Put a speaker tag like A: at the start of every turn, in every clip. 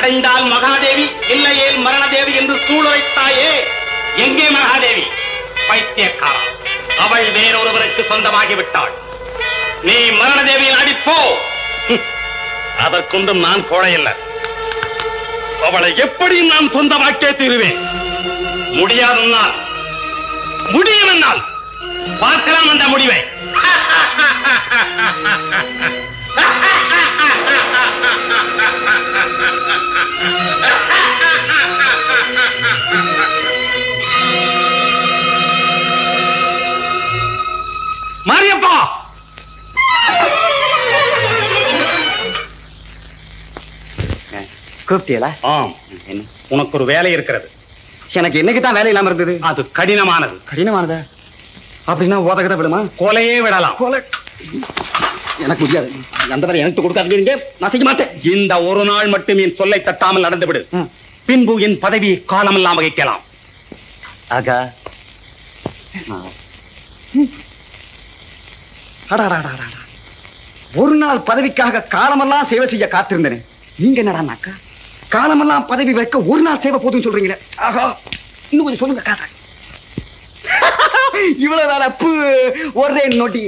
A: கிடைந்தால் மகாதேவி, இல்லையே மரணதேவி என்று சூளுரைத்தாயே, எங்கே மகாதேவி? பைத்தியக்காரா, அவள் வேறொருவருக்கு சொந்தமாகிவிட்டாள். நீ மரணதேவியில் அடிப்போ. அதற்கொண்டும் நான் கோழையில்லை. அவளை எப்படி நான் சொந்தமாக்கே தீருவேன். முடியாதுன்னால், முடியும் என்னால் பார்க்கலாம் அந்த முடிவை. மாரியப்பா,
B: கூப்பிட்டீங்களா?
A: ஆம். உனக்கு ஒரு வேலை இருக்கிறது.
B: எனக்கு என்னைக்குதான் வேலை இல்லாம இருந்தது?
A: அது கடினமானது.
B: கடினமானதா? அப்படின்னா ஓதகத விடுமா?
A: கொலையே விடலாம்.
B: கொலை எனக்கு முடியாது. அந்த வேலை எனக்கு கொடுக்காதீங்க, நான் செய்ய மாட்டேன்.
A: இந்த ஒரு நாள் மட்டும் என் சொல்லை தட்டாமல் நடந்து விடு. பின்பு என் பதவி காலமெல்லாம் வகிக்கலாம்.
B: ஆகா, ஒரு நாள் பதவிக்காக காலமெல்லாம் சேவை செய்ய காத்திருந்தேன். நீங்க என்னடா காலமெல்லாம் பதவி வைக்க ஒரு நாள் சேவை போதும் சொல்றீங்களே. ஆகா, இன்னும் கொஞ்சம் சொல்லுங்க. காதா இவ்வளவு நாள் அப்பு ஒரே நோட்டி.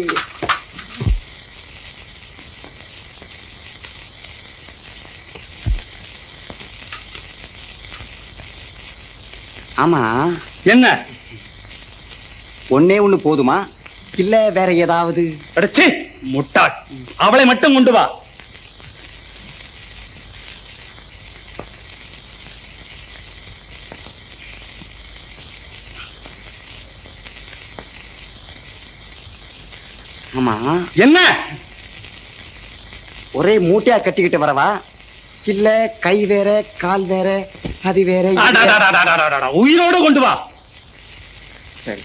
B: ஆமா,
A: என்ன
B: ஒன்னே ஒண்ணு போதுமா, இல்ல வேற ஏதாவது?
A: முட்டாள், அவளை மட்டும் கொண்டு வா.
B: ஆமா,
A: என்ன
B: ஒரே மூட்டையா கட்டிக்கிட்டு வரவா, இல்ல கை வேற கால் வேற அது வேற?
A: உயிரோடு கொண்டு வா.
B: சரி.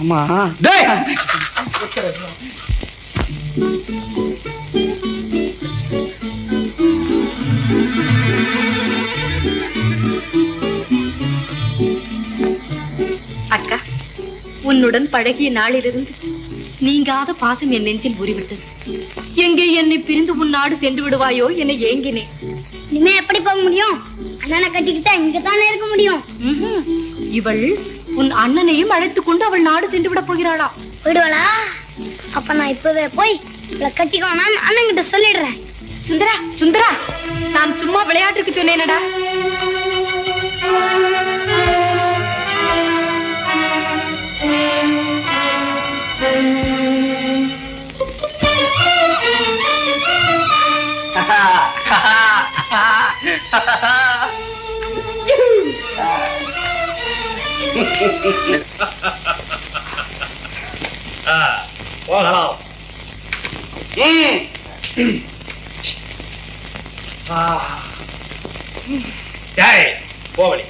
B: ஆமா,
C: அக்கா, உன்னுடன் பழகிய நாளிலிருந்து நீங்காத பாசம் என் நெஞ்சில் ஊறிவிட்டது. எங்கே என்னை பிரிந்து உன் நாடு சென்று விடுவாயோ என ஏங்கினேன்.
D: இனிமே எப்படி போக முடியும்? அண்ணனை கட்டிக்கிட்டா இங்கதானே இருக்க முடியும்.
C: இவள் உன் அண்ணனையும் அழைத்துக் கொண்டு அவள் நாடு சென்று விட போகிறாளா?
D: போயிடுவாளா? அப்ப நான் இப்பவே போய் இவளை கட்டிக்கோனா அண்ணன் கிட்ட சொல்லிடுறேன்.
C: சுந்தரா, சுந்தரா, நான் சும்மா விளையாட்டுக்கு சொன்னேனடா.
A: போகலாம். போவலி.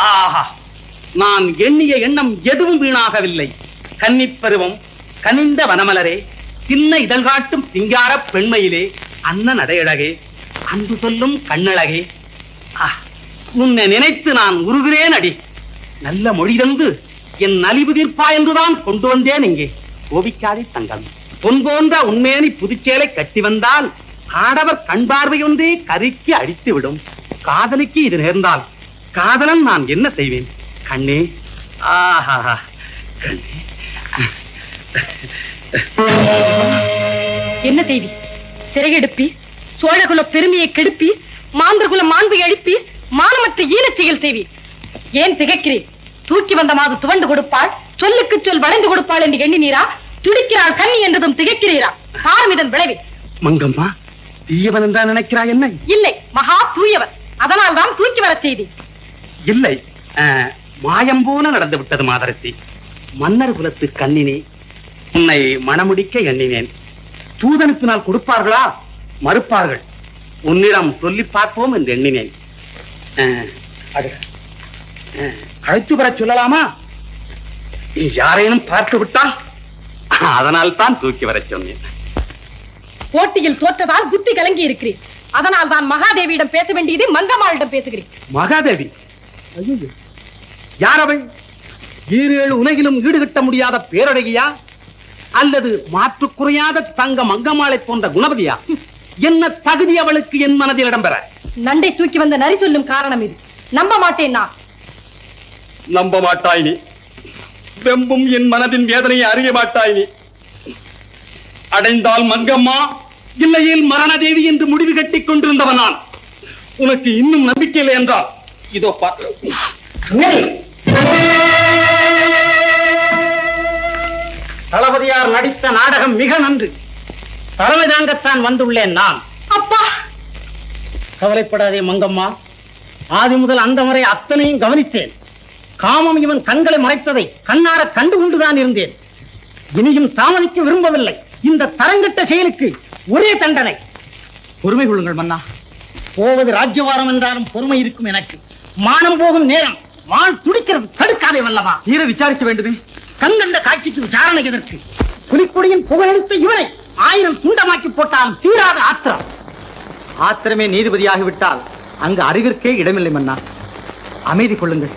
A: ஆஹா, நான் எண்ணிய எண்ணம் எதுவும் வீணாகவில்லை. கன்னிப்பருவம், கனிந்த வனமலரே, சின்ன இதழ் காட்டும் சிங்கார பெண்மையிலே, அண்ணன் அடையழகே, அன்பு சொல்லும் கண்ணழகே, உன்னை நினைத்து நான் உருகிறேன் அடி. நல்ல மொழி தந்து என் நலிவு தீர்ப்பா என்றுதான் கொண்டு வந்தேன் இங்கே. கோபிக்காதே தங்கம், பொன் போன்ற உண்மையனி புதுச்சேலை கட்டி வந்தால் ஆடவர் கண் பார்வை ஒன்றே கருக்கி அடித்து விடும். காதலிக்கு இது நேர்ந்தால் காதலன் நான் என்ன செய்வேன்? கண்ணே, ஆஹா கண்ணே.
C: என்ன தேவி, சிறையெடுப்பி, சோழகுல பெருமையை கெடுப்பி, மாந்தர்குல மாண்பை அழிப்பி, மானமற்ற ஈனச் செயல் செய்வி. ஏன் திகைக்கிறேன்? தூக்கி வந்த மாது துவண்டு கொடுப்பாள், சொல்லுக்கு சொல் வளைந்து கொடுப்பாள் என்று எண்ணினீரா? துடிக்கிறாள் கண்ணி என்றதும் திகைக்கிறீரா? காரம் இதன் விளைவு.
A: மங்கம்மா, தீயவன் என்றா நினைக்கிறாய் என்ன?
C: இல்லை, மகா தூயவன். அதனால் தான் தூக்கி வர செய்தி.
A: இல்லை, மாயம் போல நடந்து விட்டது மாதரசி. மன்னர் குலத்து கண்ணினே, உன்னை மணமுடிக்க எண்ணினேன். தூதனுப்பினால் கொடுப்பார்களா? மறுப்பார்கள். உன்னிடம் சொல்லி பார்ப்போம் என்று எண்ணினேன். அழைத்து வர சொல்லலாமா? யாரேனும் பார்த்து விட்டால் அதனால் தான் தூக்கி வர சொன்னேன்.
C: போட்டியில் தோற்றதால் புத்தி கலங்கி இருக்கிறேன். அதனால் தான் மகாதேவியிடம் பேச வேண்டியது மங்கம்மாளிடம் பேசுகிறேன்.
A: மகாதேவி? ஐயோ, யார் அவள்? 7 உலகிலும் ஈடுகட்ட முடியாத பேரழகியா அல்லது மாற்று குறையாத தங்க மங்கம்மாளை போன்ற குணவதியா? என்ன தகுதி அவளுக்கு என் மனதில் இடம்பெற?
C: நண்டை தூக்கி வந்த நரி சொல்லும் காரணம் இது. நம்ப மாட்டேன் நான்.
A: நம்ப மாட்டாய் நீ. வெம்பும் என் மனதின் வேதனையை அறிய மாட்டாய் நீ. அடைந்தால் மங்கம்மா, இல்லையில் மரணதேவி என்று முடிவு கட்டிக் கொண்டிருந்தவன் நான். உனக்கு இன்னும் நம்பிக்கை இல்லை என்றால் இதோ தளபதியார் நடித்த நாடகம் மிக நன்று. தலைமை தாங்கத்தான் வந்துள்ளேன் நான்.
C: அப்பா,
A: கவலைப்படாதே மங்கம்மா. ஆதி முதல் அந்த வரை அத்தனையும் கவனித்தேன். காமம் இவன் கண்களை மறைத்ததை கண்ணார கண்டு கொண்டுதான் இருந்தேன். இனியும் தாமதிக்க விரும்பவில்லை. இந்த தரங்கட்ட செயலுக்கு ஒரே தண்டனை. பொறுமை கொள்ளுங்கள் மன்னா. போவது ராஜ்யவாரம் என்றாலும் பொறுமை இருக்கும் எனக்கு. மானம் போகும் நேரம் வாள் துடிக்கிறது. தடுக்காதே வல்லவா. தீர விசாரிக்க வேண்டுமே. கண்கண்ட காட்சிக்கு விசாரணை எதற்கு? புலிக்கொடியின் புகழெடுத்த இவனை 1000 துண்டமாக்கி போட்டாலும் தீராத ஆத்திரம். ஆத்திரமே நீதிபதியாகிவிட்டால் அங்கு அறிவிற்கே இடமில்லை மன்னா. அமைதி கொள்ளுங்கள்.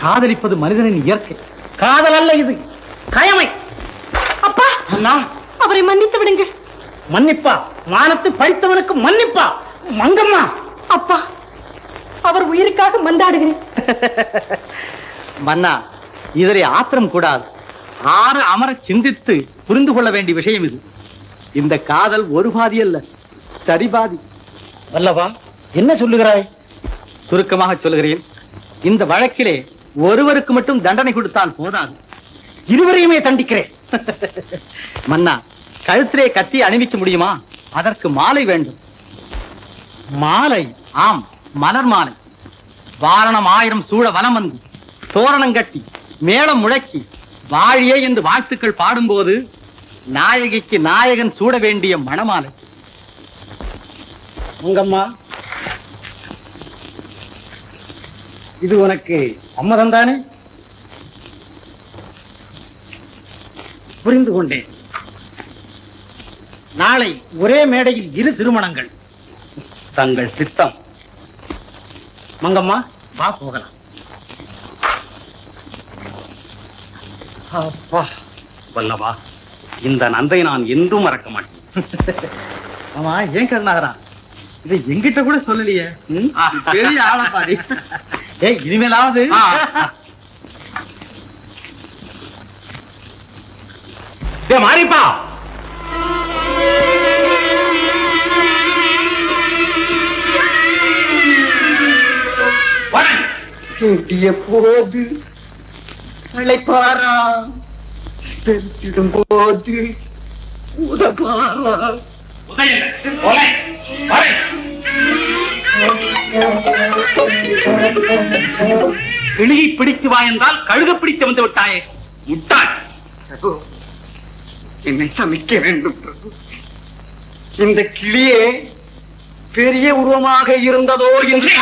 A: காதலிப்பது மனிதனின் இயற்கை. காதல் அல்ல இது, கயமை.
C: அப்பா,
A: அண்ணா,
C: அவரை மன்னித்து விடுங்கள்.
A: மன்னிப்பா? மானத்தை பறித்தவனுக்கு மன்னிப்பா? மங்கம்மா.
C: அப்பா, அவர் உயிருக்காக மன்றாடுகிறேன்.
A: மன்னா, இதனை ஆத்திரம் கூடாது. ஆறு அமர சிந்தித்து புரிந்து கொள்ள வேண்டிய விஷயம் இது. இந்த காதல் ஒரு பாதி அல்ல, சரிபாதி. வல்லவா, என்ன சொல்லுகிறாய்? சுருக்கமாக சொல்லுகிறேன். இந்த வழக்கிலே ஒருவருக்கு மட்டும் தண்டனை கொடுத்தால் போதாது, இருவரையுமே தண்டிக்கிறேன். மன்னா, கழுத்திலே கத்தி அணிவிக்க முடியுமா? அதற்கு மாலை வேண்டும். மாலை? ஆம், மலர் மாலை. வாரணம் 1000 சூழ வலம் வந்து தோரணம் கட்டி மேளம் முழக்கி வாழியே என்று வாழ்த்துக்கள் பாடும்போது நாயகிக்கு நாயகன் சூட வேண்டிய மணமாலை. மங்கம்மா, இது உனக்கு சம்மதம் தானே? புரிந்து கொண்டேன். நாளை ஒரே மேடையில் 2 திருமணங்கள். தங்கள் சித்தம். மங்கம்மா, வா போகலாம். அப்பா, வல்லவா, இந்த நந்தை நான் என்றும் மறக்க மாட்டேன். ஆமா, ஏன் கருணாகரா இதை எங்கிட்ட கூட சொல்லலையே? பெரிய ஆளா பாரு. ஏய், இனிமேலாவது மாறிப்பா. போது அழைப்பாரா, பெருத்திடும் போது உதப்பாரா. கிளியை பிடித்து வா என்றால் கழுக பிடித்து வந்து விட்டாயே, முட்டாள்.
B: என்னை சமைக்க வேண்டும் பிரபு. இந்த கிளியே பெரிய உருவமாக இருந்ததோ என்று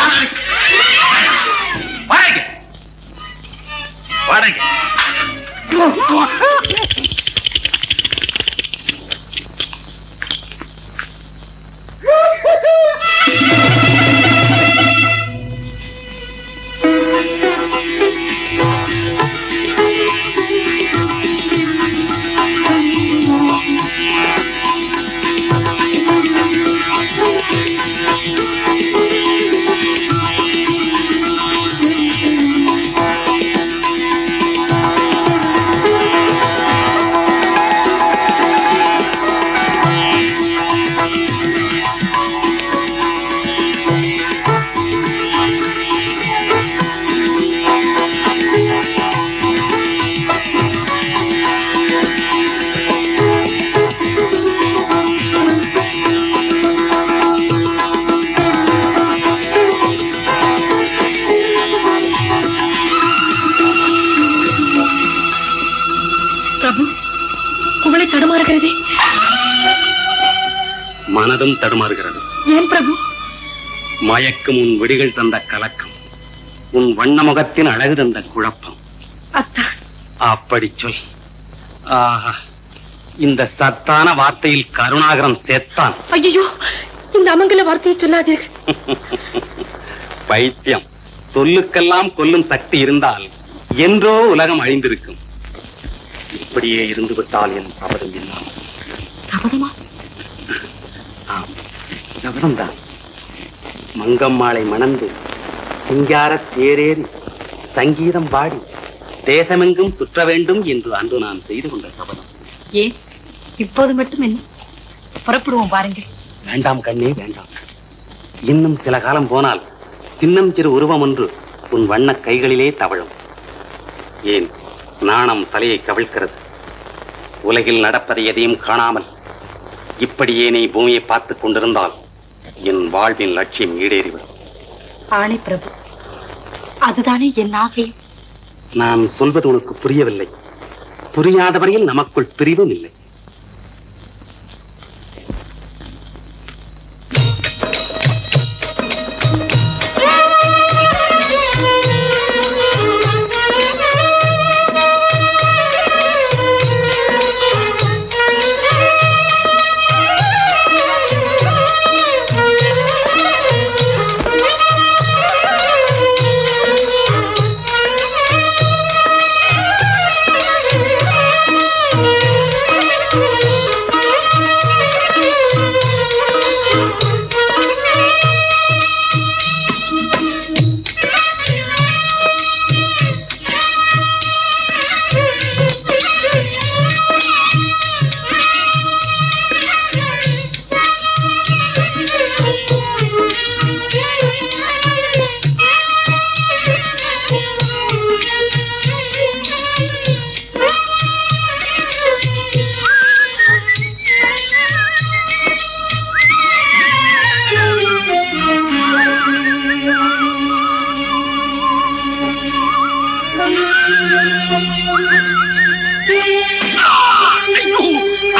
C: தடுமாறுகிறதே.
A: மனதும் தடுமாறுகிறது.
C: ஏன் பிரபு?
A: மயக்கும் உன் விடிகள் தந்த கலக்கம், உன் வண்ண முகத்தின் அழகு தந்த குழப்பம்.
C: அத்தா,
A: அப்படி சொல். ஆஹா, இந்த சத்தான வார்த்தையில் கருணாகரன் சேர்த்தான்.
C: ஐயோ, இந்த அந்த அமங்கல வார்த்தையை சொல்லாதீர்கள்.
A: பைத்தியம். சொல்லுக்கெல்லாம் கொல்லும் சக்தி இருந்தால் என்றோ உலகம் அழிந்திருக்கும். இப்படியே இருந்து விட்டால் என் சபதம் இல்லாமல்.
C: சபதமா?
A: சபதம் தான். மங்கம்மாளை மணந்து சிங்கார தேரேறி சங்கீதம் பாடி தேசமெங்கும் சுற்ற வேண்டும் என்று அன்று நான் செய்து கொண்ட சபதம்.
C: ஏன் இப்போது மட்டும் என்ன? புறப்படுவோம் பாருங்கள்.
A: வேண்டாம் கண்ணே, வேண்டாம். இன்னும் சில காலம் போனால் சின்னம் சிறு உருவம் ஒன்று உன் வண்ண கைகளிலே தவழும். ஏன் நாணம் தலையை கவிழ்க்கிறது? உலகில் நடப்பதை எதையும் காணாமல் இப்படியே நீ பூமியை பார்த்துக் கொண்டிருந்தால் என் வாழ்வின் லட்சியம் ஈடேறிவிடும்.
C: ஆணை பிரபு, அதுதானே என் ஆசை.
A: நான் சொல்வது உனக்கு புரியவில்லை. புரியாத வரையில் நமக்குள் பிரிவும் இல்லை.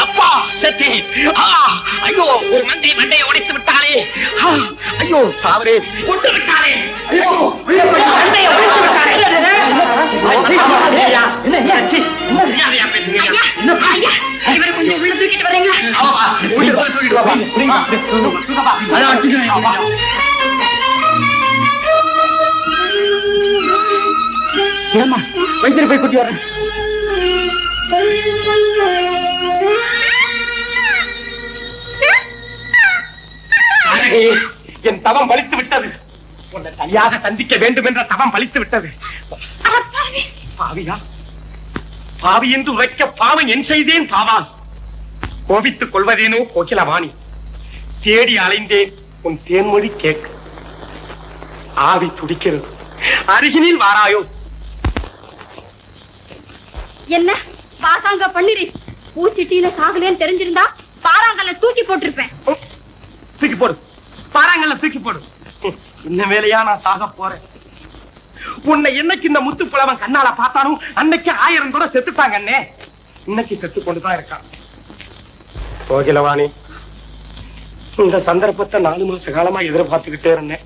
E: அப்பா செத்தி. ஐயோ, ஒரு மந்தை மண்டையை உடைத்து விட்டாளே. ஐயோ சாவரே, கொண்டு விட்டாளே. ஐயோ, மண்டையை உடைத்து விட்டாளே.
C: இவரை கொஞ்சம் உள்ள தூக்கிட்டு வரீங்களா?
B: வைத்தியர் போய் கூட்டி வரேன்.
E: என் தவம் பலித்து விட்டது. உன்னை தனியாக சந்திக்க வேண்டும் என்ற தவம் பலித்து விட்டது. பாவியா? பாவி என்று உரைக்க பாவம் என் செய்தேன் பாவான். கோபித்துக் கொள்வதேனோ கோகிலவாணி. தேடி அலைந்தேன் உன் தேன்மொழி கேட்க. ஆவி துடிக்கிறது, அருகினில் வாராயோ?
D: என்ன பாசாங்க பண்ணிரு? பூச்சிட்டியில சாகலேன்னு தெரிஞ்சிருந்தா பாறாங்கல்ல தூக்கி போட்டிருப்பேன்.
E: தூக்கி போடு, பாறாங்கல்ல தூக்கி போடு. இந்த வேலையா நான் சாக போறேன். உன்னை என்னைக்கு இந்த முத்து புலவன் கண்ணால பார்த்தானோ அன்னைக்கு 1000 கூட செத்துட்டாங்க. அண்ணே இன்னைக்கு செத்து கொண்டுதான் இருக்கான். கோகிலவாணி, இந்த சந்தர்ப்பத்தை 4 மாச காலமா எதிர்பார்த்துக்கிட்டே இருந்தேன்.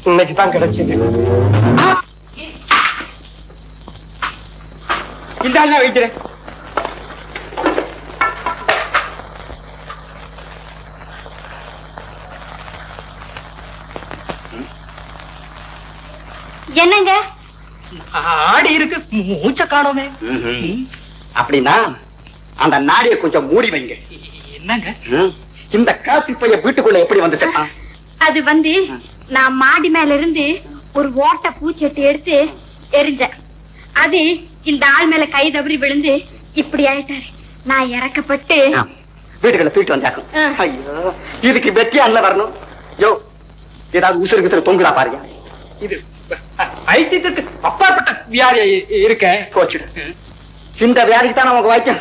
E: இன்னைக்கு தான் கிடைச்சது. இந்த வைக்கிறேன்.
D: என்னங்க
E: ஆடி இருக்கு, மூச்ச காணோமே.
B: அப்படின்னா அந்த நாடியை கொஞ்சம் மூடி வைங்க.
E: என்னங்க
B: இந்த காப்பி பைய வீட்டுக்குள்ள எப்படி வந்து செத்தான்?
D: அது வந்து நான் மாடி மேல இருந்து ஒரு ஓட்ட பூச்செட்டி எடுத்து எரிஞ்சேன். அது இந்த ஆள் மேல கை தவறி விழுந்து இப்படி ஆயிட்டாரு. நான் இறக்கப்பட்டு
B: வீட்டுக்குள்ள தூக்கிட்டு வந்தாக்கும். ஐயோ, இதுக்கு வெற்றியா இல்ல வரணும். யோ, ஏதாவது உசுருக்கு தொங்குதா பாருங்க.
E: இது ஐத்தியத்திற்கு அப்பாற்பட்ட வியாதி இருக்க போச்சு.
B: இந்த வியாதிக்கு தான் நமக்கு வைத்தியம்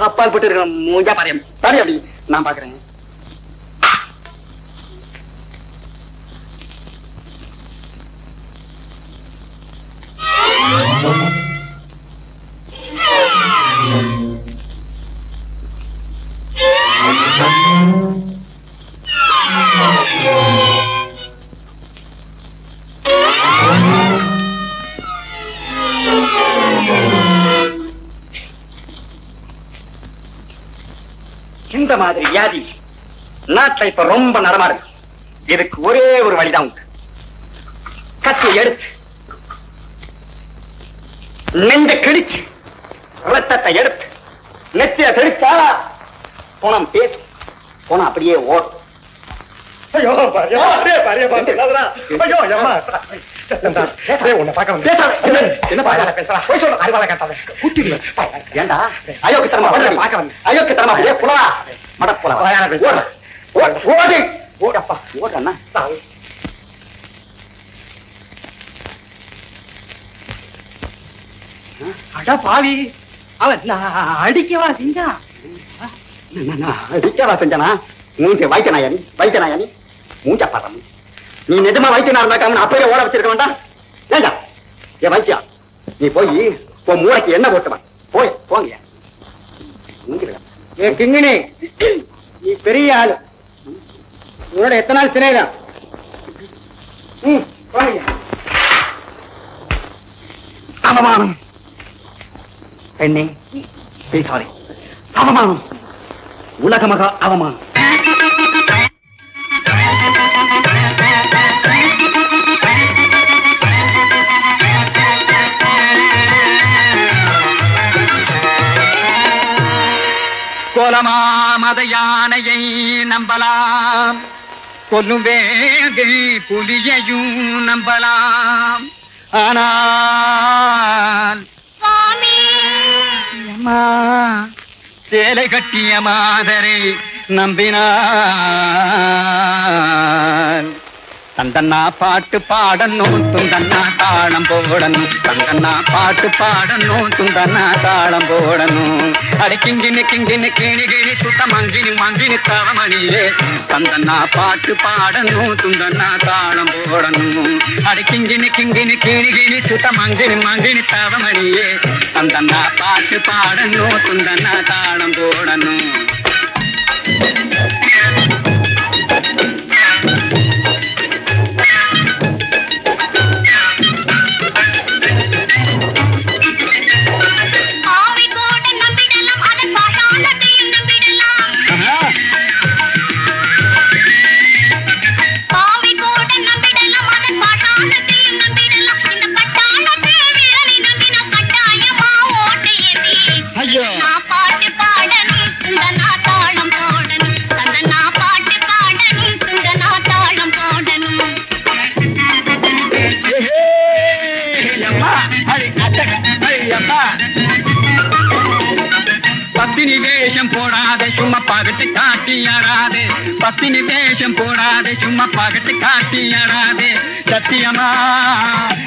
B: அப்பால் போட்டு இருக்கிற மூஞ்சா பாரியம் பாரு. அப்படி நான் பாக்குறேன். இந்த மாதிரி வியாதி நாட்டுல இப்ப ரொம்ப நடமாடு. இதுக்கு ஒரே ஒரு வழிதான் உண்டு. கத்தியை எடுத்து நெஞ்ச கிழிச்சு ரத்தத்தை எடுத்து நெத்திய தெளிச்சா போனம் பேசும், போனம் அப்படியே ஓடும்.
E: ஐயோ
B: ஏண்டா அயோக்கியத்தனமா அயோக்கியத்தனமா புலா மட புலா ஓடு ஓடப்பா ஓடண்ணா.
A: அட பாவி, அவன் அடிக்கவா செஞ்சான்?
B: அடிக்கவா செஞ்சானா? மூஞ்ச வைத்தனாயானி வைத்தனாயானி மூஞ்சா பாடுற. நீ நிஜமா வைத்தியனா இருந்தாக்காம அப்பவே ஓட வச்சிருக்க வேண்டாம். ஏண்டா என் வைத்தியா, நீ போய் உன் மூளைக்கு என்ன போட்டுவா போய் போங்க.
A: ஏ கிங்கினி, நீ பெரிய ஆளு, உன்னோட எத்தனை நாள் சிறைதான்?
B: அவமானம் பெண்ணே, சாரி, அவமானம், உலகமகா அவமானம்.
A: கோலமா மத யானையை நம்பலாம், கொல்லும் வேங்கை புலியையும் நம்பலாம். ஆனால் அம்மா சேலை கட்டிய மாதரை நம்பினான். தந்தன்னா பாட்டு பாடணும், துந்தன்னா தாளம் போடணும். தந்தன்னா பாட்டு பாடணும், துந்தன்னா தாளம் போடணும். அடி கிங்கினு கிங்கினு கிணி கிணி சுத்த மங்கினி மங்கினி தவமணியே. தந்தன்னா பாட்டு பாடணும், துந்தன்னா தாளம் போடணும். அடி கிங்கினு கிங்கினு கிணி கிணி சுத்த மங்கினி மங்கினி தவமணியே. தந்தன்னா பாட்டு பாடணும், துந்தன்னா தாளம் போடணும். பத்தினி வேஷம் போடாதே சும்மா பகட்டு காட்டி ஆடாதே. பத்தினி வேஷம் போடாதே சும்மா பகட்டு காட்டி ஆடாதே. சத்தியமா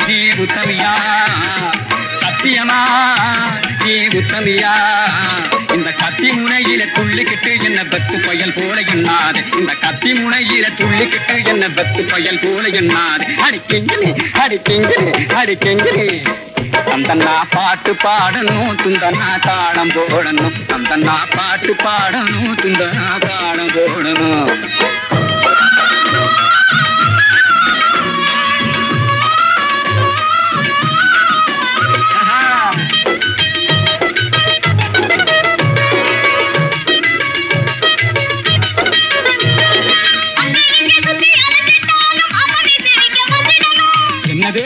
A: நீ உத்தமியா, சத்தியமா நீ உத்தமியா. இந்த கத்தி முனையில துள்ளிக்கிட்டு என்ன பத்து பயல் போல எண்ணாது. இந்த கத்தி முனையில துள்ளிக்கிட்டு என்ன பத்து பயல் போல எண்ணாது. அடிக்கெஞ்சிலே அடிக்கெஞ்சிலே அடிக்கெஞ்சிலே. தந்தன்னா பாட்டு பாடணும், துந்தன்னா தாளம் போடணும். தந்தன்னா பாட்டு பாடணும், துந்தன்னா தாளம் போடணும். என்னது?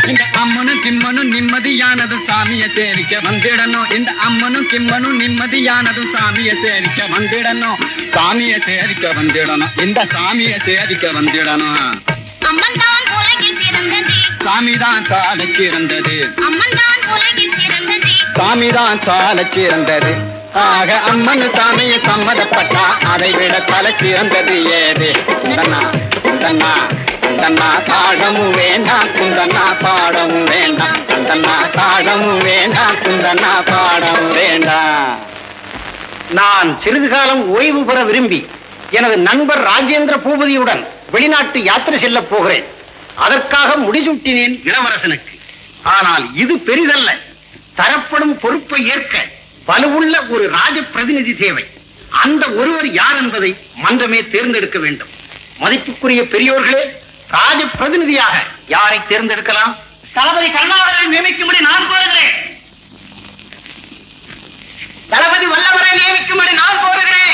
A: இந்த அம்மனும் கிம்மனும் நிம்மதியானது சாமிய சேரிக்க வந்திடணும். இந்த அம்மனும் கிம்மனும் நிம்மதியானது சாமிய சேரிக்க வந்திடணும். சாமிய சேரிக்க வந்திடணும். இந்த சாமிய சேரிக்க வந்திடணும். சாமிதான் சால சிறந்தது, சாமிதான் சால சிறந்தது. ஆக அம்மன் சாமிய சம்மதப்பட்டா அதை விட தலை சிறந்தது ஏது? குந்தன்னா குந்தன்னா குந்தன்னா தாழமும் வேண்டாம், குந்தன்னா பாடமும் வேண்டாம். குந்தன்னா தாழமும் வேண்டாம், குந்தன்னா பாடமும் வேண்டாம்.
E: நான் சிறிது காலம் ஓய்வு பெற விரும்பி எனது நண்பர் ராஜேந்திர பூபதியுடன் வெளிநாட்டு யாத்திரை செல்ல போகிறேன். அதற்காக முடிசூட்டினேன் இளவரசனுக்கு. ஆனால் இது பெரிதல்ல. தரப்படும் பொறுப்பை ஏற்க வலுவுள்ள ஒரு ராஜ பிரதிநிதி தேவை. அந்த ஒருவர் யார் என்பதை மன்றமே தேர்ந்தெடுக்க வேண்டும். மதிப்புக்குரிய பெரியோர்களே, ராஜ பிரதிநிதியாக
A: யாரை தேர்ந்தெடுக்கலாம்? தளபதி கருணாகரனை நியமிக்கும்படி நான் கோருகிறேன். தளபதி வல்லவரை நியமிக்கும்படி நான் கோருகிறேன்.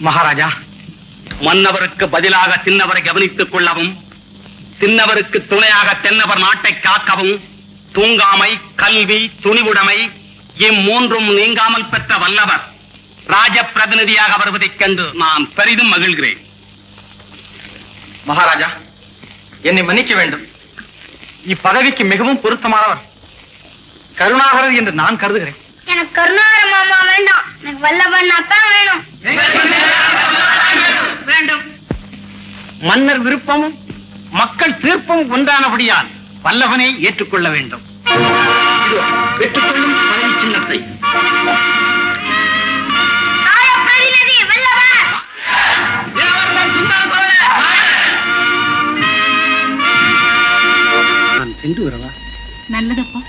A: மகாராஜா, மன்னவருக்கு பதிலாக சின்னவரை கவனித்துக் கொள்ளவும், சின்னவருக்கு துணையாக தென்னவர் நாட்டை காக்கவும், தூங்காமை, கல்வி, துணிவுடைமை இம்மூன்றும் நீங்காமல் பெற்ற வல்லவர் ராஜ பிரதிநிதியாக வருவதைக் கண்டு நான் பெரிதும் மகிழ்கிறேன். மகாராஜா, என்னை மன்னிக்க வேண்டும். இப்பதவிக்கு மிகவும் பொருத்தமானவர் கருணாகரர் என்று நான் கருதுகிறேன்.
D: எனக்கு கருணாகர மாமா வேண்டாம், எனக்கு வல்லவன் தான் வேணும்.
A: வேண்டும். மன்னர் விருப்பமும் மக்கள் தீர்ப்பும் ஒன்றானபடியால் வல்லவனை ஏற்றுக்கொள்ள வேண்டும். பெற்றுக்கொள்ளும் பதவி சின்னத்தை. நான் சென்று வரவா?
C: நல்லதப்பா.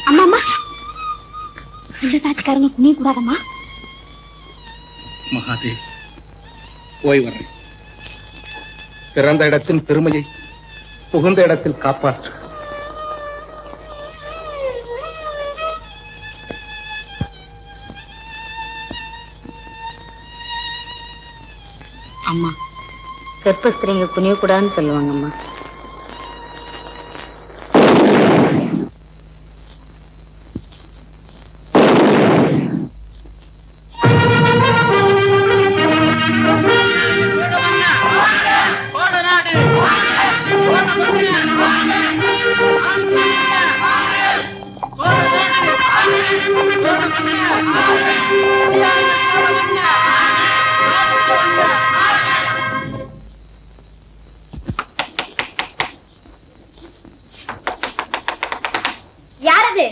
D: அம்மா, இந்த தாட்சிக்காரங்க குனிய கூடாதம்மா.
E: மகாதேவி, போய் வர்றேன். பிறந்த இடத்தின் பெருமையை புகுந்த இடத்தில் காப்பாற்று.
F: அம்மா, கர்ப்பஸ்திரீங்க குனிய கூடாதுன்னு சொல்லுவாங்க அம்மா.
D: யாரது?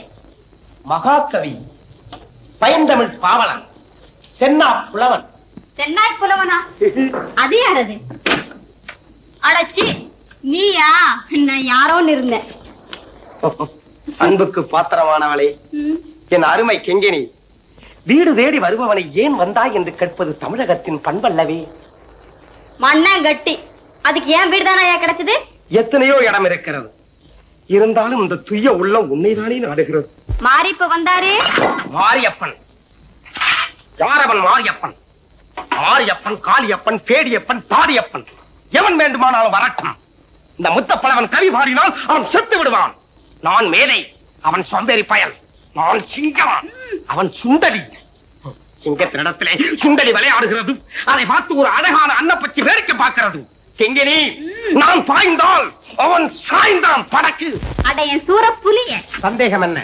E: மகாகவி, பைந்தமிழ் பாவலன், சென்னா புலவன்.
D: தென்னாய் புலவனா? அது யாரது? அடச்சி, நீயா? நான் யாரோன்னு இருந்தேன்.
E: அன்புக்கு பாத்திரமானவளே, என் அருமை கெங்கினி, வீடு தேடி வருபவனை ஏன் வந்தாய் என்று கேட்பது தமிழகத்தின் பண்பல்லவே.
D: மண்ணன் கட்டி, அதுக்கு ஏன் வீடு தானே கிடைச்சது?
E: எத்தனையோ இடம் இருக்கிறது, இருந்தாலும் இந்த துய்ய உள்ளம் உன்னைதானே நாடுகிறது.
D: மாறி இப்ப வந்தாரு.
E: மாரியப்பன். யார் அவன்? மாரியப்பன். மாரியப்பன், காளியப்பன், பேடியப்பன், தாடியப்பன், எவன் வேண்டுமானாலும் வரட்டும். இந்த முத்தப்பழவன் கவி பாடினால் அவன் செத்து விடுவான். நான் மேதை, அவன் சோம்பேறி பயல். நான் சிங்கம், அவன் சுண்டலி. சிங்கத்தினிடத்திலே சுண்டலி விளையாடுகிறது, அதை பார்த்து ஒரு அழகான அன்னப்பச்சி வேடிக்கை பார்க்கிறது. கெங்கினி, நான் பாய்ந்தால் அவன் சாய்ந்தான் படக்கு.
D: அட என் சூர புலிய.
E: சந்தேகம் என்ன?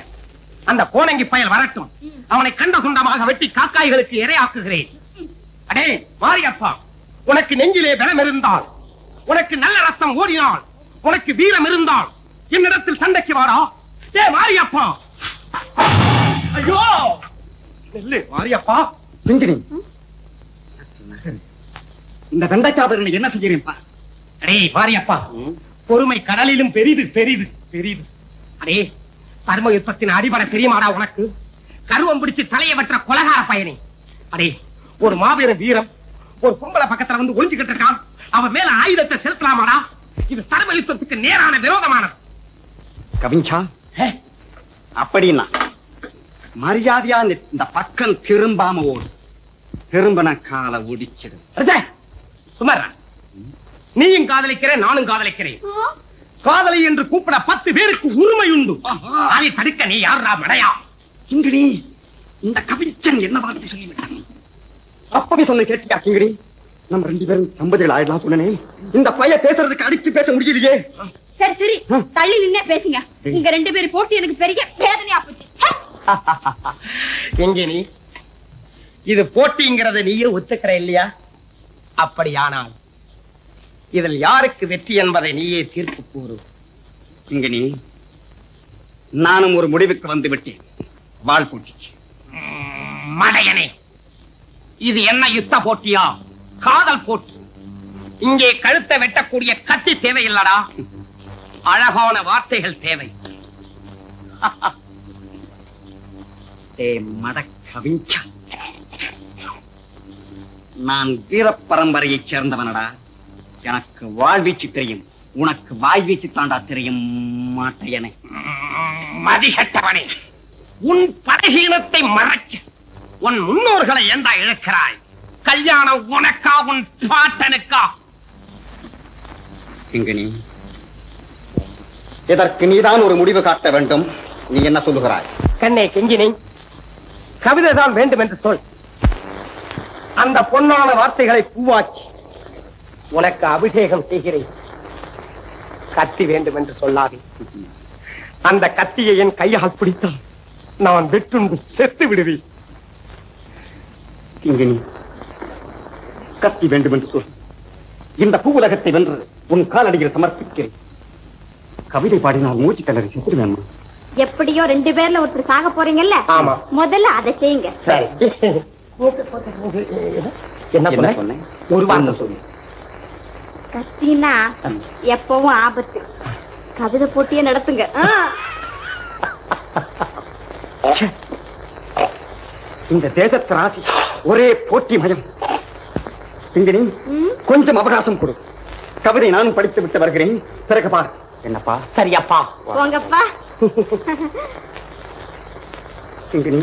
E: அந்த கோணங்கி பயல் வரட்டும், அவனை கண்ட துண்டமாக வெட்டி காக்காய்களுக்கு இரையாக்குகிறேன். அடே மாரியப்பா, உனக்கு நெஞ்சிலே பலம் இருந்தால், உனக்கு நல்ல ரத்தம் ஓடினால், உனக்கு வீரம் இருந்தால் என்னிடத்தில் சண்டைக்கு வாடா. ஏ மாரியப்பா! ஐயோ நெல்லு மாரியப்பா.
B: கிங்கினி, இந்த வெண்டைக்காதரனை என்ன செய்கிறேன்?
E: அடே மாரியப்பா, பொறுமை கடலிலும் பெரிது பெரிது பெரிது. அடே தர்ம யுத்தத்தின் அடிபடை தெரியுமாடா உனக்கு? கருவம் பிடிச்சு தலையை வெற்ற கொலகார பயணி. அடே ஒரு மாபெரும் வீரம் ஒரு பொம்பளை பக்கத்துல வந்து ஒளிஞ்சுக்கிட்டு இருக்கான், அவன் மேல ஆயுதத்தை செலுத்தலாமாடா? இது தர்ம யுத்தத்துக்கு நேரான விரோதமானது.
B: கவிஞ்சா, அப்படின்னா மரியாதையா இந்த பக்கம் திரும்பாம ஓடு. திரும்பின கால ஒடிச்சிடு.
E: சுமாரா, நீயும் காதலிக்கிறேன், நானும் காதலிக்கிறேன். காதலி என்று கூப்பிட 10 பேருக்கு உரிமை உண்டு. அதை தடுக்க நீ யாரா மடையா?
B: கிங்கிணி, இந்த கவிச்சன் என்ன வார்த்தை சொல்லிவிட்டான்? அப்பவே சொன்ன கேட்டியா கிங்கிணி? நம்ம 2 பேரும் தம்பதிகள் ஆயிடலாம் சொன்னே. இந்த பைய பேசுறதுக்கு அடிச்சு பேச முடியலையே.
D: சரி சரி, தள்ளி நின்னே பேசுங்க. உங்க 2 பேரும் போட்டு எனக்கு பெரிய வேதனையா போச்சு.
E: எங்கே நீ இது போட்டிங்கிறத நீயே ஒத்துக்கிற இல்லையா? அப்படியானால் இதில் யாருக்கு வெற்றி என்பதை நீயே தீர்ப்பு கூறு.
B: கிங்கிணி, நானும் ஒரு முடிவுக்கு வந்து விட்டேன். வாழ் போட்டிச்சு.
E: மடையனே, இது என்ன யுத்த போட்டியா? காதல் போட்டி. இங்கே கழுத்தை வெட்டக்கூடிய கத்தி தேவையில்லடா, அழகான வார்த்தைகள் தேவை.
B: மடக்கவிஞ்ச, நான் வீரப்பரம்பரையைச் சேர்ந்தவனடா. எனக்கு வாழ்வீச்சு தெரியும், உனக்கு வாய்வீச்சு தாண்டா தெரியும் மாட்டையனை.
E: மதிகட்டவனே, உன் பலகீனத்தை மறைக்க உன் முன்னோர்களை ஏண்டா இழக்கிறாய்? கல்யாணம் உனக்கா உன் பாட்டனுக்கா?
B: கிங்கிணி, இதற்கு நீதான் ஒரு முடிவு காட்ட வேண்டும். நீ என்ன சொல்லுகிறாய்?
E: கண்ணே கிங்கினி, கவிதைதான் வேண்டும் என்று சொல். அந்த பொன்னான வார்த்தைகளை பூவாக்கி உனக்கு அபிஷேகம் செய்கிறேன். கத்தி வேண்டும் என்று சொல்லாதே. அந்த கத்தியை என் கையால் பிடித்தால் நான் வெட்டுண்டு செத்து விடுவேன்.
B: கிங்கிணி, கத்தி வேண்டும் என்று சொல். இந்த பூ உலகத்தை வென்று உன் காலடியில் சமர்ப்பிக்கிறேன். கவிதை பாடினால் மூச்சு திணறி செத்துருவேன்.
D: எப்படியோ 2 பேர்ல ஒருத்தர் சாக போறீங்கல்ல,
E: ஆமா.
D: முதல்ல அதை செய்யுங்க.
E: சரி. என்ன சொன்னேன்? ஒரு வார்த்தை சொல்லு.
D: கத்தினா எப்பவும் ஆபத்து. கவிதை போட்டியே நடத்துங்க.
B: இந்த தேசத்து ராசி ஒரே போட்டி மயம். கிங்கிணி, கொஞ்சம் அவகாசம் கொடு. கவிதை நானும் படித்து விட்டு வருகிறேன். பிறகு பார். என்னப்பா?
E: சரியப்பா.
D: போங்கப்பா.
B: கிங்கிணி,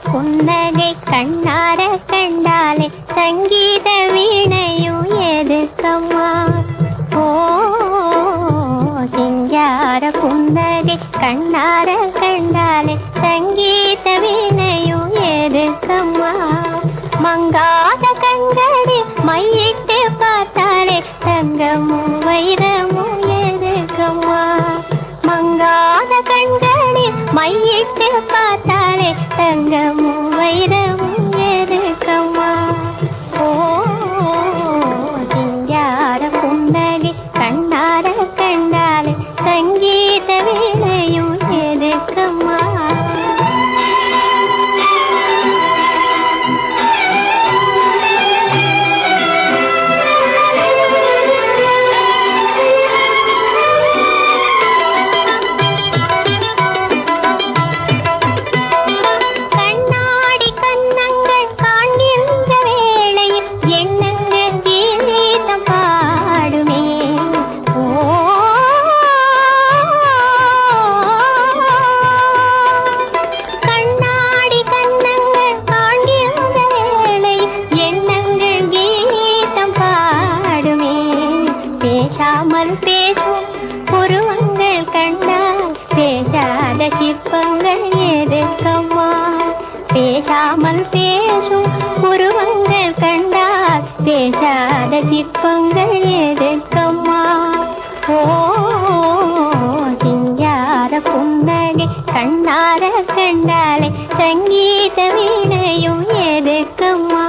G: புன்னகை கண்ணார கண்டாலே சங்கீத வீணையும் எதுக்கம்மா? ஓ சிங்கார புன்னகை கண்ணார கண்டாலே சங்கீத வீணையும் எதுக்கம்மா? மங்காத கண்களே மையிட்டு பார்த்தாலே தங்கமும் வைரமும் எதுக்கம்மா? மங்காத கண்களே மையிட்டு பார்த்தாலே தங்கமும் வைரமும் எதுக்கம்மா? ஓ சிங்கார புன்னகை கண்ணார கண்டாலே சங்கீத வீணையும் எதுக்கம்மா? பேசாமல் பேசும் உருவங்கள் கண்டால் பேசாத சிற்பங்கள் எதுக்கம்மா? ஓ சிங்கார புன்னகை கண்ணார கண்டாலே சங்கீத வீணையும் எதுக்கம்மா?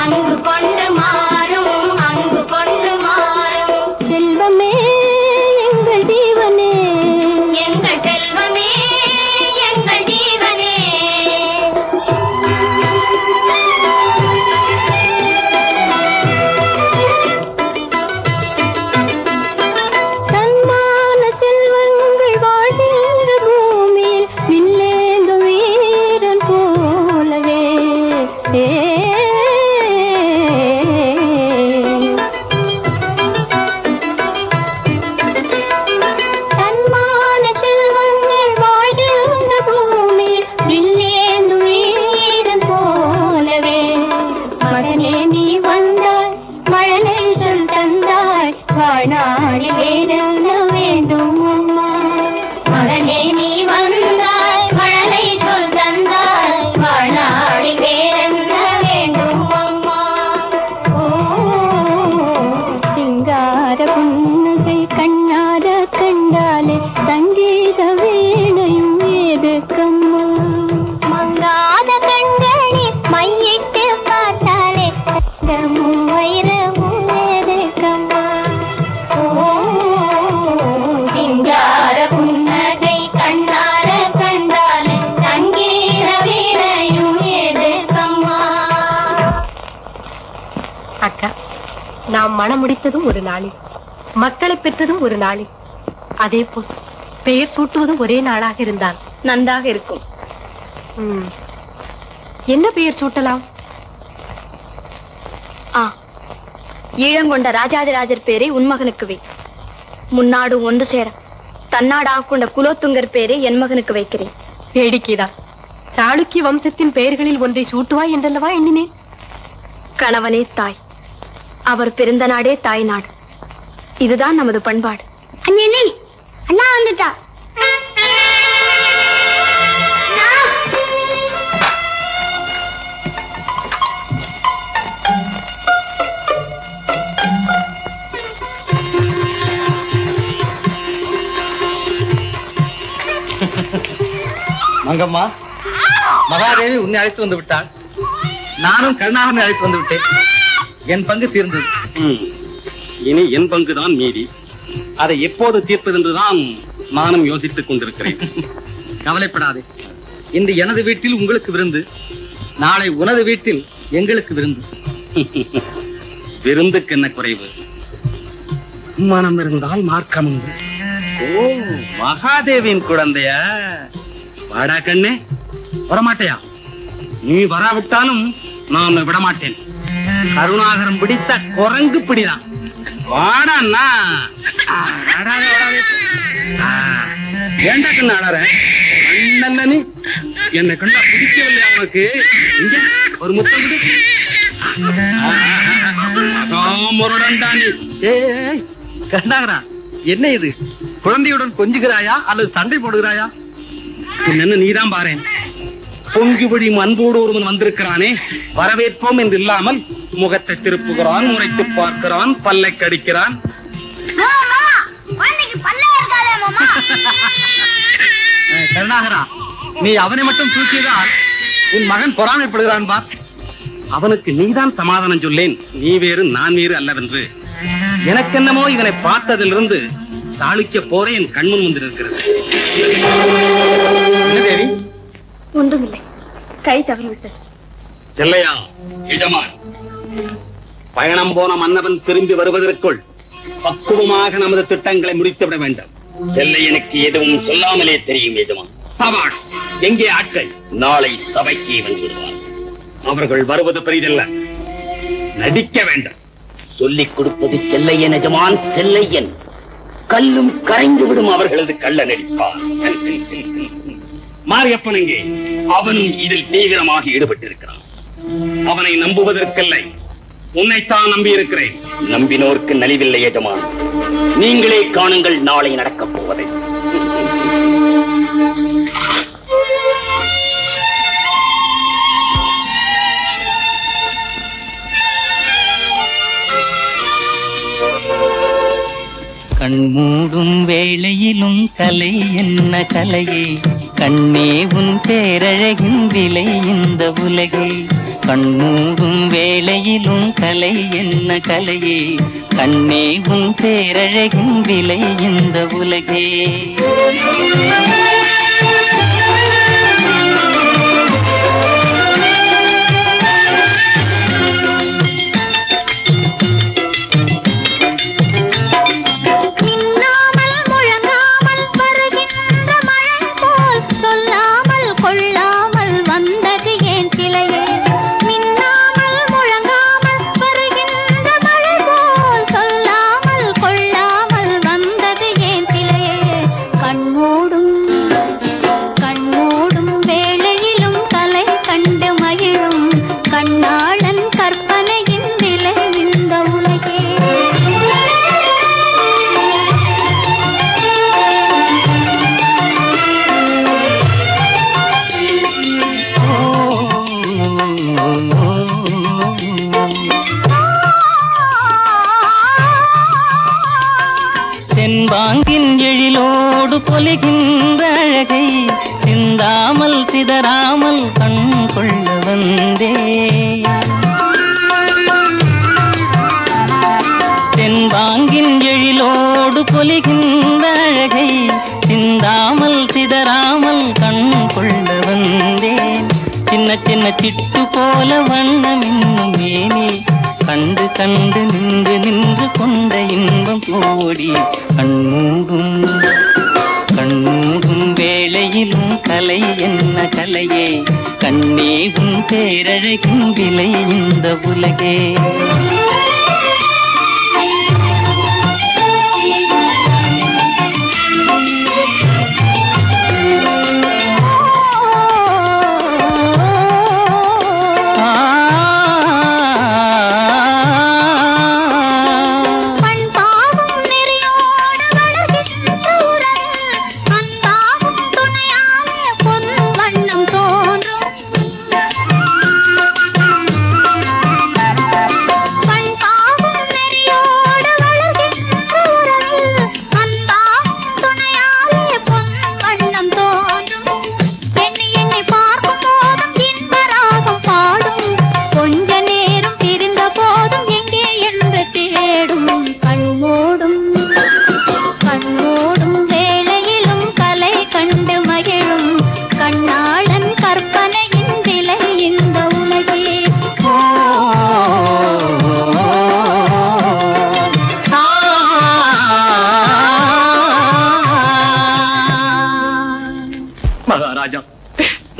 D: அன்பு கொண்டு மாறும், அன்பு கொண்டு மாறும்.
G: நீ வந்தாய் மழலை சொல் தந்தாய் வாழ்நாளி வேறென்ன வேண்டும் அம்மா சிங்கார புன்னகை கண்ணார கண்டாலே சங்கீத வீணையும் ஏதுக்கம்மா மங்காத கண்களில் மையிட்டு பார்த்தாலே தங்கமும் வைரமும் ஏதுக்கம்மா சிங்கார புன்னகை கண்ணார கண்டாலே சங்கீத வீணையும் ஏதுக்கம்மா
C: அக்கா, நாம் மனம் முடித்ததும் ஒரு நாளில், மக்களை பெற்றதும் ஒரு நாளில், அதே போல் பெயர் சூட்டுவதும் ஒரே நாளாக இருந்தால் நன்றாக இருக்கும். என்ன பெயர் சூட்டலாம்?
D: ஈழங்கொண்ட ராஜாதிராஜர் பேரை உன் மகனுக்கு வை. முன்னாடு ஒன்று சேர தன்னாடாக கொண்ட குலோத்துங்கர் பேரை என் மகனுக்கு வைக்கிறேன்.
C: வேடிக்கைதான். சாளுக்கிய வம்சத்தின் பெயர்களில் ஒன்றை சூட்டுவாய் என்றல்லவா எண்ணினேன்.
D: கணவனே தாய், அவர் பிறந்த நாடே தாய் நாடு. இதுதான் நமது பண்பாடு. அண்ணா வந்துட்டா.
A: மங்கம்மா, மகாதேவி உன்னை அழைத்து வந்து விட்டாள். நானும் கருணாகரனை அழைத்து வந்து விட்டேன். என் பங்கு தீர்ந்தது.
E: இனி என் பங்குதான் மீதி. அதை எப்போது தீர்ப்பது என்றுதான் நானும் யோசித்துக் கொண்டிருக்கிறேன்.
A: கவலைப்படாதே. இன்று எனது வீட்டில் உங்களுக்கு விருந்து, நாளை உனது வீட்டில் எங்களுக்கு விருந்து.
E: விருந்துக்கு என்ன குறைவு? மனம் இருந்தால் மார்க்கம் உண்டு. ஓ, மகாதேவியின் குழந்தையா? வாடா கண்ணே. வரமாட்டையா? நீ வராவிட்டாலும் நான் விடமாட்டேன். கருணாகரம் பிடித்த குரங்கு பிடிதான். வாடா. ஏண்டா கண்ணு அடார? கண்ணல்ல நீ என்னை கண்டா பிடிக்கவில்லை அவனுக்கு. இங்க ஒரு முத்தம் விடு. முரடண்டா நீ.
A: ஏய் கருணாகரா, என்ன இது? குழந்தையுடன் கொஞ்சுகிறாயா அல்லது சண்டை போடுகிறாயா?
E: என்ன நீதான் பாரேன். பொங்கி விழியும் அன்போடு ஒருவன் வந்திருக்கிறானே, வரவேற்போம் என்று இல்லாமல் முகத்தை திருப்புகிறான், முறைத்து பார்க்கிறான், பல்லை கடிக்கிறான்.
A: கருணாகரா, நீ அவனை மட்டும் தூக்கியதால் உன் மகன் பொறாமைப்படுகிறான் பார்.
E: அவனுக்கு நீதான் சமாதானம் சொல்லேன். நீ வேறு நான் வேறு அல்லவென்று. எனக்கென்னமோ இவனை பார்த்ததிலிருந்து சாளுக்கிய போரே என் கண்முன் வந்து இருக்கிறது.
A: என்ன தேவி?
D: ஒன்றுமில்லை, கை தவறிவிட்டது.
E: செல்லையா எஜமான், பயணம் போன மன்னவன் திரும்பி வருவதற்குள் பக்குவமாக நமது திட்டங்களை முடித்துவிட வேண்டும்.
B: செல்லையனுக்கு எதுவும் சொல்லாமலே தெரியும் எஜமான்.
E: சவால். எங்கே ஆட்கள்?
B: நாளை சபைக்கு வந்து விடுவார்.
E: அவர்கள் வருவது பெரிதல்ல, நடிக்க வேண்டும்.
B: சொல்லிக் கொடுப்பது செல்லையன் எஜமான், செல்லையன். கல்லும் கரைந்து விடும் அவர்களது கள்ள நடிப்பார்.
E: மாரியப்பன் எங்கே?
B: அவனும் இதில் தீவிரமாக ஈடுபட்டிருக்கிறான்.
E: அவனை நம்புவதற்கில்லை, உன்னைத்தான் நம்பி இருக்கிறேன்.
B: நம்பினோருக்கு நலிவில்லை எஜமான். நீங்களே காணுங்கள் நாளை நடக்கப் போவதை.
H: கண்மூடும் வேளையிலும் கலை என்ன கலையே, கண்ணே உன் பேரழகின் விலை இந்த உலகே. கண்மூடும் வேளையிலும் கலை என்ன கலையே, கண்ணே உன் பேரழகின் விலை இந்த உலகே.
G: கண்மூடும்
H: சிந்தாமல் சிதறாமல் கண் கொள்ள வந்தே. தென்பாங்கின் எழிலோடு பொலிகின்ற அழகை சிந்தாமல் சிதறாமல் கண் கொள்ள வந்தேன். சின்ன சின்ன சிட்டு போல வண்ணம் இன்னும் ஏனே கண்டு கண்டு நின்று நின்று கொண்ட இன்பம் போடி கண்மூடும் கண்மூடும் வேளையிலும் கலை என்ன கலையே கண்ணே உன் பேரழகின் விலை இந்த உலகே.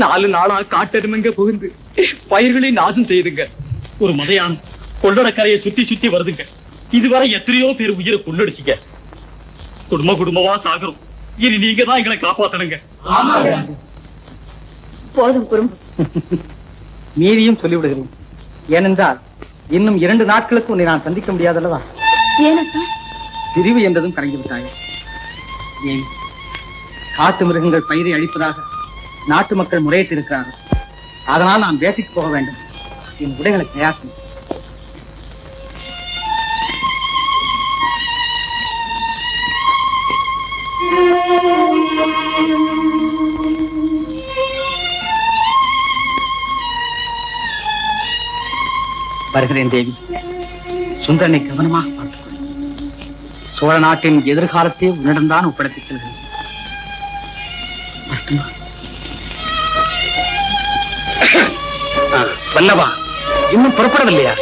E: நாலு நாளா காட்டெருமைங்க புகுந்து பயிர்களை நாசம் செய்துங்க. ஒரு மதையான் கொள்ளடக்கரையை சுத்தி சுத்தி வருதுங்க. இதுவரை எத்தனையோ பேர் உயிரை கொள்ளடிச்சிங்க. குடும்பமா சாகுறோம். இனி நீங்க தான் எங்களை காப்பாத்தணுங்க.
C: போதும் குறும்பு.
A: மீறியும் சொல்லிவிடுகிறேன். ஏனென்றால் இன்னும் 2 நாட்களுக்கு உன்னை நான் சந்திக்க முடியாதல்லவா?
C: ஏனப்பா?
A: பிரிவு என்றதும் கரைந்துவிட்டாயே. ஏன் காட்டு மிருகங்கள் பயிரை அழிப்பதாக நாட்டு மக்கள் முறையிட்டு இருக்கிறார்கள். அதனால் நான் வேட்டைக்கு போக வேண்டும். என் உடைகளை தயார் செய்ய. வருகிறேன் தேவி. சுந்தரனை கவனமாக பார்த்துக்கொள். சோழ நாட்டின் எதிர்காலத்தை உன்னிடம்தான் ஒப்படைத்துச் செல்கிறேன். வல்லவா, இன்னும் புறப்படவில்லையா?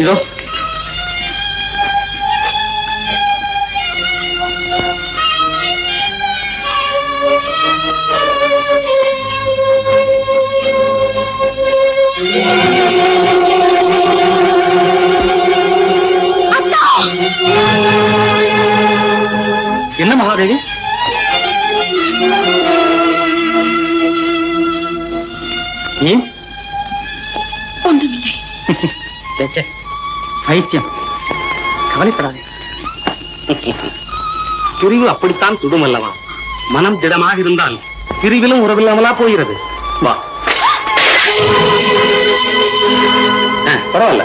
A: இதோ என்ன மகாதேவி? ஏன்?
C: ஒன்றுமில்லை.
A: பைத்தியம், கவலைப்படாதே.
E: பிரிவு அப்படித்தான் சுடும் அல்லவா? மனம் திடமாக இருந்தால் பிரிவிலும் உறவில்லாமலா போகிறது. வா, பரவாயில்ல.